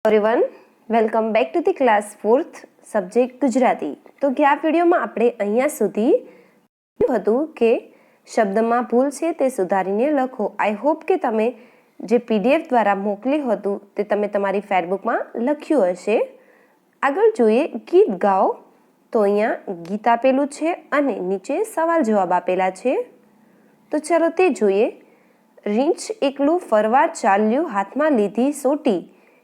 Everyone, welcome back to the class 4th subject Gujarati. તો ગયા વિડીયોમાં આપણે અહીંયા સુધી હતું કે શબ્દમાં ભૂલ છે તે સુધારીને લખો. આઈ હોપ કે તમે જે PDF દ્વારા મોકલ્યું હતું તે તમે તમારી ફેરબુકમાં લખ્યું હશે. આગળ જોઈએ ગીત ગાઓ. તો અહીંયા ગીત આપેલું છે અને નીચે સવાલ જવાબ આપેલા છે. તો ચાલો તે જોઈએ. રીંછ એકલું ફરવા ચાલ્યું, હાથમાં લીધી સોટી,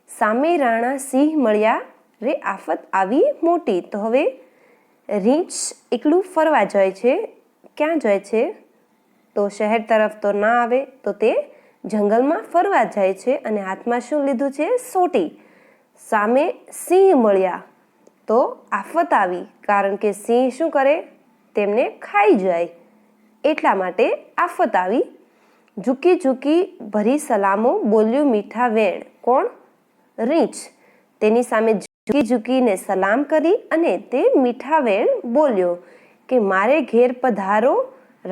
સામે રાણા સિંહ મળ્યા રે આફત આવી મોટી. તો હવે રીંછ એકલું ફરવા જાય છે. ક્યાં જાય છે? તો શહેર તરફ તો ના આવે, તો તે જંગલમાં ફરવા જાય છે અને હાથમાં શું લીધું છે? સોટી. સામે સિંહ મળ્યા તો આફત આવી, કારણ કે સિંહ શું કરે? તેમને ખાઈ જાય, એટલા માટે આફત આવી. ઝૂકી ઝૂકી ભરી સલામો, બોલ્યું મીઠા વેણ. કોણ? રીંછ. તેની સામે ઝૂકી ઝૂકીને સલામ કરી અને તે મીઠા વેણ બોલ્યો કે મારે ઘેર પધારો,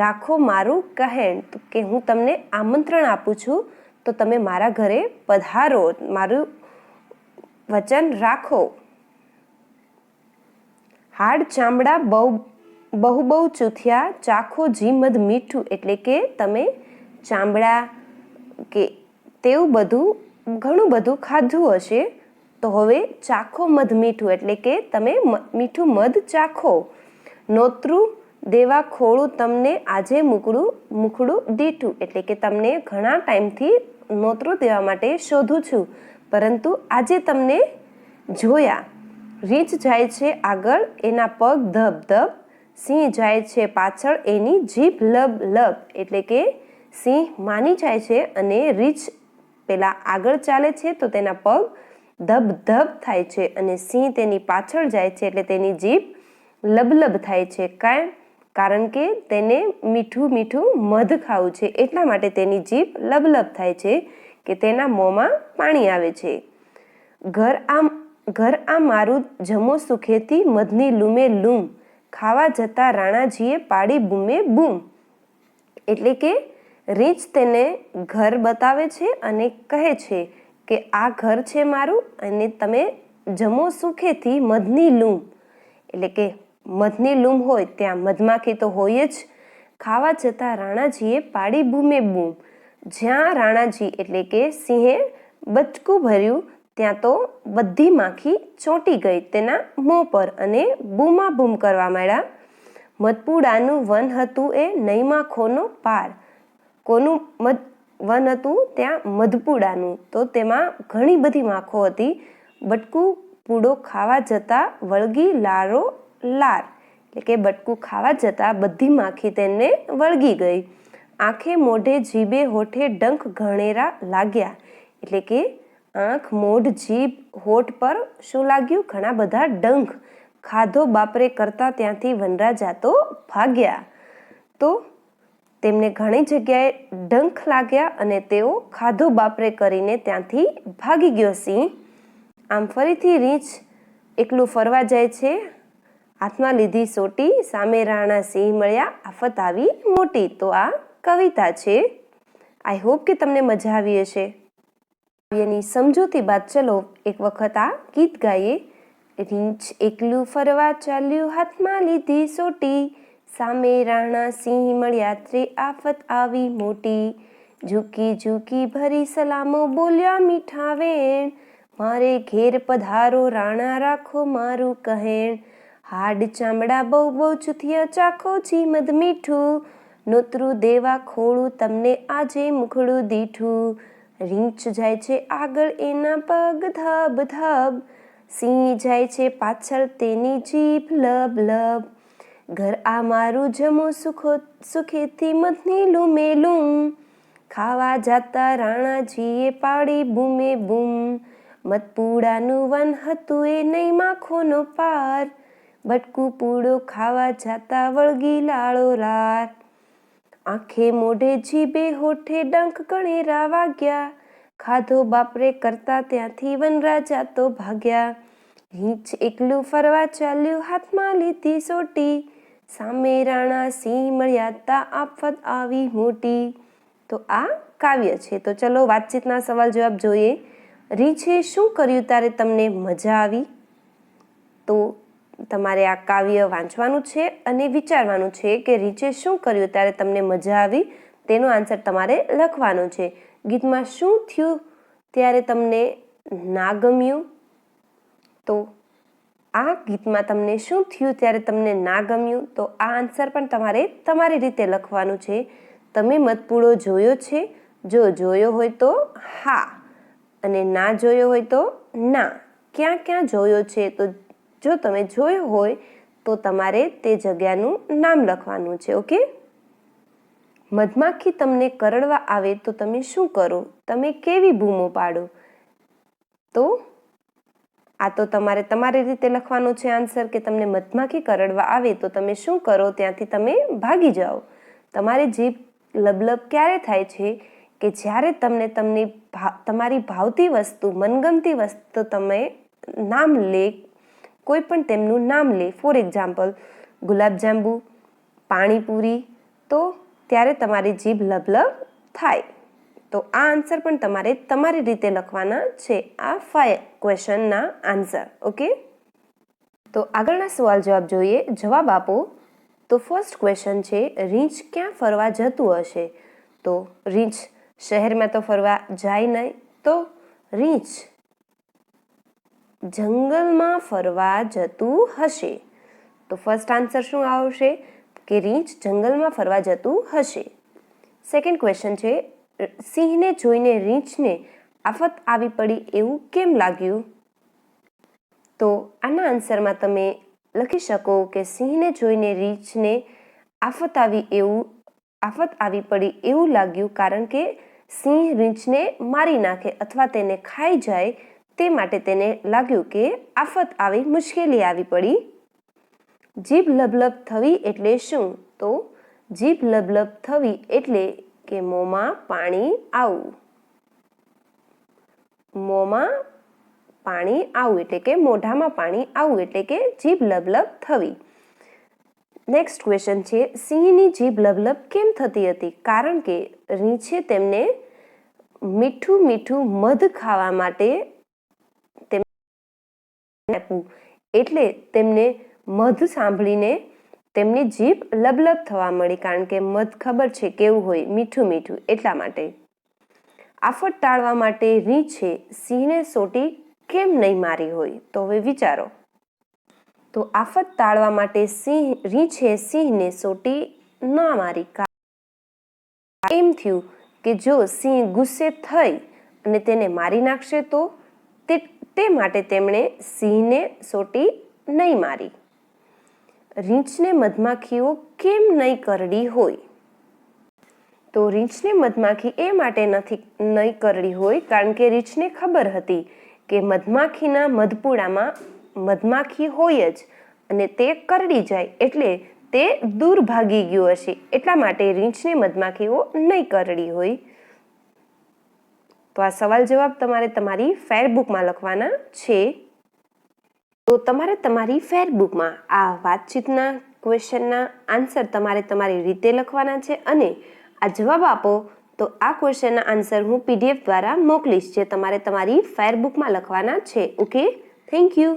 રાખો મારું કહેણ. કે હું તમને આમંત્રણ આપું છું, તો તમે મારા ઘરે પધારો, મારું વચન રાખો. હાડ ચામડા બહુ ચૂથ્યા, ચાખો જી મધ મીઠું. એટલે કે તમે ચામડા કે તેવું બધું ઘણું બધું ખાધું હશે, તો હવે ચાખો મધ મીઠું, એટલે કે તમે મીઠું મધ ચાખો. નોતરું દેવા ખોળું તમને, આજે મુખડું દીઠું. એટલે કે તમને ઘણા ટાઈમથી નોતરું દેવા માટે શોધું છું, પરંતુ આજે તમને જોયા. રીંછ જાય છે આગળ, એના પગ ધબ ધબ, સિંહ જાય છે પાછળ, એની જીભ લબ લબ. એટલે કે સિંહ માની જાય છે અને રીંછ પેલા આગળ ચાલે છે તો તેના પગ ધબ ધબ થાય છે, અને સિંહ તેની પાછળ જાય છે એટલે તેની જીભ લબલબ થાય છે. કારણ કે તેને મીઠું મીઠું મધ ખાવું છે, એટલા માટે તેની જીભ લબલબ થાય છે કે તેના મોંમાં પાણી આવે છે. ઘર આ મારું જમો સુખેથી, મધની લૂમે લૂમ, ખાવા જતા રાણાજીએ પાડી બૂમે બૂમ. એટલે કે રીંછ તેને ઘર બતાવે છે અને કહે છે કે આ ઘર છે મારું, અને તમે જમો સુખેથી મધની લૂમ. એટલે કે મધની લૂમ હોય ત્યાં મધમાખી તો હોય જ. ખાવા જતા રાણાજીએ પાડી બૂમે બૂમ. જ્યાં રાણાજી એટલે કે સિંહે બચકું ભર્યું ત્યાં તો બધી માખી ચોંટી ગઈ તેના મોં પર અને બૂમા બૂમ કરવા માંડ્યા. મધપુડાનું વન હતું એ નહીં માખોનો પાર. કોનું વન હતું? ત્યાં મધપુડાનું. તો તેમાં ઘણી બધી માખો હતી. બટકું પૂડો ખાવા જતા વળગી લારો લાર. એટલે કે બટકું ખાવા જતા બધી માખી તેને વળગી ગઈ. આંખે મોઢે જીભે હોઠે ડંખ ઘણેરા લાગ્યા. એટલે કે આંખ મોઢ જીભ હોઠ પર શું લાગ્યું? ઘણા બધા ડંખ. ખાધો બાપરે કરતા ત્યાંથી વનરાજા તો ભાગ્યા. તો તેમને ઘણી જગ્યાએ ડંખ લાગ્યા અને તેઓ ખાધો બાપરે કરીને ત્યાંથી ભાગી ગયો સિંહ. આમ ફરીથી રીંછ એકલું ફરવા જાય છે, હાથમાં લીધી સોટી, સામે રાણા સિંહ મળ્યા, આફત આવી મોટી. તો આ કવિતા છે. આઈ હોપ કે તમને મજા આવી હશે. કાવ્યની સમજૂતી બાદ ચલો એક વખત આ ગીત ગાઈએ. રીંછ એકલું ફરવા ચાલ્યું, હાથમાં લીધી સોટી, સામે રાણા સિંહ મળ્યા રે આફત આવી મોટી. ઝૂકી ઝૂકી ભરી સલામો, બોલ્યા મીઠા વેણ, મારે ઘેર પધારો, રાણા રાખો મારું કહેણ. હાડ ચામડા બહુ ચૂથિયા, ચાખો જી મધ મીઠું, નોતરું દેવા ખોળું તમને, આજે મુખડું દીઠું. રીંછ જાય છે આગળ, એના પગ ધબ ધબ, સિંહ જાય છે પાછળ, તેની જીભ લબ લબ. ઘર આ મારું જમો સુખેથી, મધની લૂમે લૂમ, ખાવા જાતા રાણાજીએ પાડી બૂમે બૂમ. મધપુડાનું વન હતું એ નહીં માખોનો પાર, બટકું પૂડો ખાવા જાતા વળગી લાળો લાર. આંખે મોઢે જીભે હોઠે ડંખ ઘણેરા વાગ્યા, ખાધો બાપરે કરતા ત્યાંથી વનરાજા તો ભાગ્યા. રીંછ એકલું ફરવા ચાલ્યું, હાથમાં લીધી સોટી, સામે રાણા સિંહ મળ્યા તા આફત આવી મોટી. તો આ કાવ્ય છે. તો ચલો વાતચીતના સવાલ જવાબ જોઈએ. રીંછે શું કર્યું ત્યારે તમને મજા આવી? તો તમારે આ કાવ્ય વાંચવાનું છે અને વિચારવાનું છે કે રીંછે શું કર્યું ત્યારે તમને મજા આવી, તેનો આન્સર તમારે લખવાનો છે. ગીતમાં શું થયું ત્યારે તમને ના ગમ્યું? તો આ ગીતમાં તમને શું થયું ત્યારે તમને ના ગમ્યું? તો આ આન્સર પણ તમારે તમારી રીતે લખવાનું છે. તમે મધપૂડો જોયો છે? જો જોયો હોય તો હા, અને ના જોયો હોય તો ના. ક્યાં ક્યાં જોયો છે? તો જો તમે જોયો હોય તો તમારે તે જગ્યાનું નામ લખવાનું છે. ઓકે. મધમાખી તમને કરડવા આવે તો તમે શું કરો? તમે કેવી બૂમો પાડો? તો આ તો તમારે તમારી રીતે લખવાનું છે આન્સર કે તમને મધમાખી કરડવા આવે તો તમે શું કરો? ત્યાંથી તમે ભાગી જાઓ. તમારી જીભ લબલબ ક્યારે થાય છે? કે જ્યારે તમને તમારી ભાવતી વસ્તુ, મનગમતી વસ્તુ તમે નામ લે, કોઈ પણ તેમનું નામ લે, ફોર એક્ઝામ્પલ ગુલાબજાંબુ, પાણીપુરી, તો ત્યારે તમારી જીભ લબલબ થાય. તો આ આન્સર પણ તમારે તમારી રીતે લખવાના છે, આ 5 ક્વેશ્ચનના આન્સર. ઓકે. તો આગળના સવાલ જવાબ જોઈએ. જવાબ આપો. તો ફર્સ્ટ ક્વેશ્ચન છે, રીંછ ક્યાં ફરવા જતું હશે? તો રીંછ શહેરમાં તો ફરવા જાય નહીં, તો રીંછ જંગલમાં ફરવા જતું હશે. તો ફર્સ્ટ આન્સર શું આવશે? કે રીંછ જંગલમાં ફરવા જતું હશે. સેકન્ડ ક્વેશ્ચન છે, સિંહને જોઈને રીંછને આફત આવી પડી એવું કેમ લાગ્યું? તો આના આન્સરમાં તમે લખી શકો કે સિંહને જોઈને રીંછને આફત આવી પડી એવું લાગ્યું કારણ કે સિંહ રીંછને મારી નાખે અથવા તેને ખાઈ જાય, તે માટે તેને લાગ્યું કે આફત આવી, મુશ્કેલી આવી પડી. જીભ લબલબ થવી એટલે શું? તો જીભ લબલબ થવી એટલે કે મોંમાં પાણી આવવું. મોંમાં પાણી આવવું એટલે કે મોઢામાં પાણી આવવું એટલે કે જીભ લબલબ થવી. નેક્સ્ટ ક્વેશ્ચન છે, સિંહની જીભ લબલબ કેમ થતી હતી? કારણ કે રીંછે તેમને મીઠું મીઠું મધ ખાવા માટે આપ્યું, એટલે તેમને મધ સાંભળીને તેમની જીભ લબલબ થવા મળી, કારણ કે મધ ખબર છે કેવું હોય, મીઠું મીઠું, એટલા માટે. આફત ટાળવા માટે રીંછે સિંહને સોટી કેમ નહીં મારી હોય? તો હવે વિચારો. તો આફત ટાળવા માટે રીંછે સિંહને સોટી ન મારી. એમ થયું કે જો સિંહ ગુસ્સે થઈ અને તેને મારી નાખશે તો તે માટે તેમણે સિંહને સોટી નહીં મારી. રીંછને મધમાખીઓ કેમ નહીં કરડી હોય? તો રીંછને મધમાખી એ માટે નહીં કરડી હોય કારણ કે રીંછને ખબર હતી કે મધમાખીના મધપૂડામાં મધમાખી હોય જ અને તે કરડી જાય એટલે તે દૂર ભાગી ગયું હશે, એટલા માટે રીંછને મધમાખીઓ નહીં કરડી હોય. તો આ સવાલ જવાબ તમારે તમારી ફેરબુકમાં લખવાના છે. તો તમારે તમારી ફેરબુકમાં આ વાતચીતના ક્વેશ્ચનના આન્સર તમારે તમારી રીતે લખવાના છે અને આ જવાબ આપો તો આ ક્વેશ્ચનના આન્સર હું PDF દ્વારા મોકલીશ, જે તમારે તમારી ફેરબુકમાં લખવાના છે. Okay, thank you.